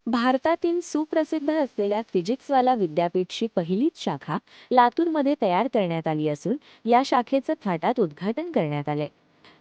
भारतातील सुप्रसिद्ध असलेल्या फिजिक्सवाला विद्यापीठची पहिलीच शाखा लातूरमध्ये तयार करण्यात आली असून या शाखेचं थाटात उद्घाटन करण्यात आले.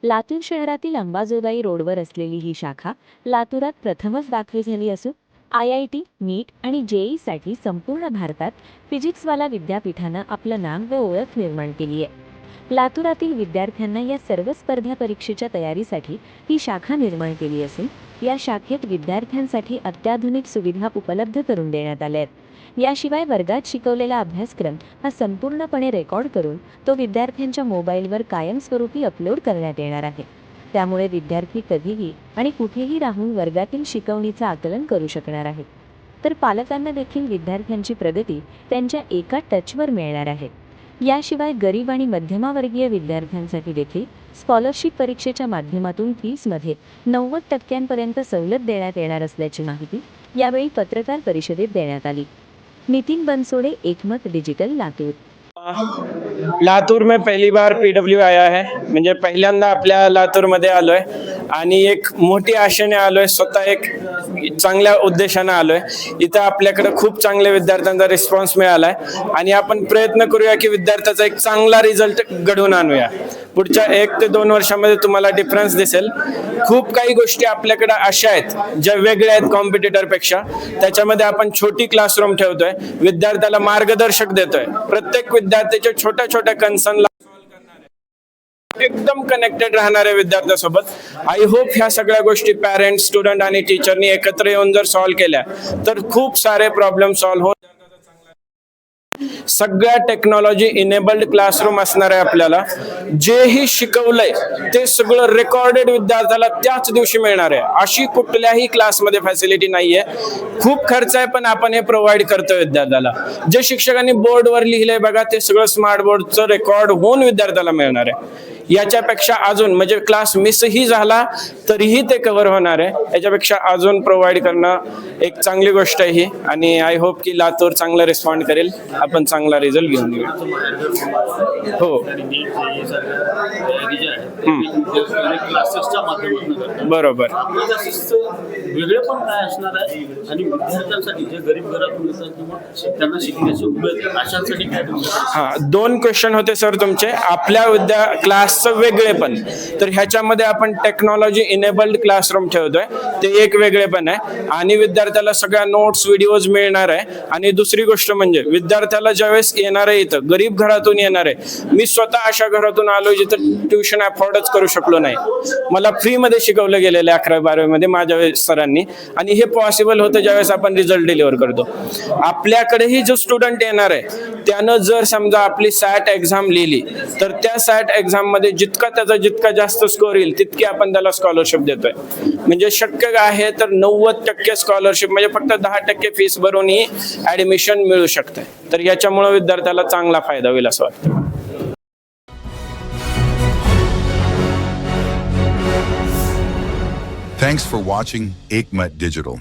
लातूर शहरातील अंबाजोगाई रोडवर असलेली ही शाखा लातूरात प्रथमच दाखल झाली असून IIT, नीट आणि JEE साठी संपूर्ण भारतात फिजिक्सवाला विद्यापीठानं आपलं नाव व ओळख निर्माण केली आहे. लातूरातील विद्यार्थ्यांना या सर्व स्पर्धा परीक्षेच्या तयारीसाठी ही शाखा निर्माण केली असून या शाखेत विद्यार्थ्यांसाठी अत्याधुनिक सुविधा उपलब्ध करून देण्यात आल्या आहेत. याशिवाय वर्गात शिकवलेला अभ्यासक्रम हा संपूर्णपणे रेकॉर्ड करून तो विद्यार्थ्यांच्या मोबाईलवर कायमस्वरूपी अपलोड करण्यात येणार आहे. त्यामुळे विद्यार्थी कधीही आणि कुठेही राहून वर्गातील शिकवणीचं आकलन करू शकणार आहेत. तर पालकांना देखील विद्यार्थ्यांची प्रगती त्यांच्या एका टचवर मिळणार आहे. याशिवाय गरीब आणि मध्यमवर्गीय विद्यार्थ्यांसाठी देखील स्कॉलरशिप परीक्षेच्या माध्यमातून फीसमध्ये 90% सवलत देण्यात येणार असल्याची माहिती यावेळी पत्रकार परिषदेत देण्यात आली. नितीन बनसोडे, एकमत डिजिटल, लातूर. लातूर में पहली बार PW आया है, म्हणजे पहिल्यांदा आपल्या लातूरमध्ये आलोय आणि एक मोठी आशेने आलोय, स्वतः एक चांगल्या उद्देशाने आलोय. इथं आपल्याकडे खूप चांगले विद्यार्थ्यांचा रिस्पॉन्स मिळालाय आणि आपण प्रयत्न करूया की विद्यार्थ्याचा एक चांगला रिझल्ट घडवून आणूया. पुढच्या 1 ते 2 वर्षामध्ये तुम्हाला डिफरन्स दिसेल. खूप काही गोष्टी आपल्याकडे अशा आहेत ज्या वेगळ्या आहेत कॉम्पिटिटर पेक्षा. त्याच्यामध्ये आपण छोटी क्लासरूम ठेवतोय, विद्यार्थ्याला मार्गदर्शक देतोय, प्रत्येक विद्यार्थ्याच्या छोट्या छोट्या कन्सर्नला एकदम कनेक्टेड राहणाऱ्या विद्यार्थ्यासोबत. आय होप ह्या सगळ्या गोष्टी पॅरेंट्स, स्टुडंट आणि टीचरनी एकत्र येऊन जर सॉल्व्ह केल्या तर खूप सारे प्रॉब्लेम सॉल्व्ह होत. सगळ्या टेक्नॉलॉजी इनेबल्ड क्लासरूम असणार आहे. आपल्याला जेही शिकवलंय ते सगळं रेकॉर्डेड विद्यार्थ्याला त्याच दिवशी मिळणार आहे. अशी कुठल्याही क्लासमध्ये फॅसिलिटी नाहीये. खूप खर्च आहे पण आपण हे प्रोव्हाइड करतोय विद्यार्थ्याला. जे शिक्षकांनी बोर्डवर लिहिलंय बघा ते सगळं स्मार्ट बोर्डचं रेकॉर्ड होऊन विद्यार्थ्याला मिळणार आहे. याच्यापेक्षा अजून म्हणजे क्लास मिसही झाला तरीही ते कव्हर होणार आहे. याच्यापेक्षा अजून प्रोव्हाइड करणं एक चांगली गोष्ट आहे ही. आणि आय होप की लातूर चांगला रिस्पॉन्ड करेल, आपण चांगला रिझल्ट घेऊन येऊ. हो बरोबर. वेगळे पण काय असणार आहे आणि विद्यार्थ्यांसाठी जे गरीब घरातून येतात किंवा त्यांना शिकण्याची उमेद अशांसाठी काय? हा, 2 क्वेश्चन होते सर तुमचे. आपल्या क्लासचं वेगळे पण, तर ह्याच्यामध्ये आपण टेक्नॉलॉजी इनेबल्ड क्लासरूम ठेवतोय, ते एक वेगळे पण आहे. आणि विद्यार्थ्याला सगळ्या नोट्स व्हिडिओज मिळणार आहे. आणि दुसरी गोष्ट म्हणजे विद्यार्थ्याला ज्यावेळेस येणार आहे, इथं गरीब घरातून येणार आहे, मी स्वतः अशा घरातून आलो जिथं ट्युशन अफोर्डच करू शकलो नाही. मला फ्री मध्ये शिकवलं गेलेलं 11वी-12वी मध्ये माझ्या सरांनी. आणि हे पॉसिबल होतं ज्यावेळेस आपण रिझल्ट डिलिव्हर करतो. आपल्याकडेही जो स्टुडंट येणार आहे त्यानं जर समजा आपली सॅट एक्झाम लिहिली तर त्या सॅट एक्झाम मध्ये जितका जास्त स्कोर येईल तितकी आपण त्याला स्कॉलरशिप देतोय. म्हणजे शक्य आहे तर 90% स्कॉलरशिप म्हणजे फक्त 10% फीस भरूनही ऍडमिशन मिळू शकते. तर याच्यामुळे विद्यार्थ्याला चांगला फायदा होईल असं वाटतं. Thanks for watching Ekmat Digital.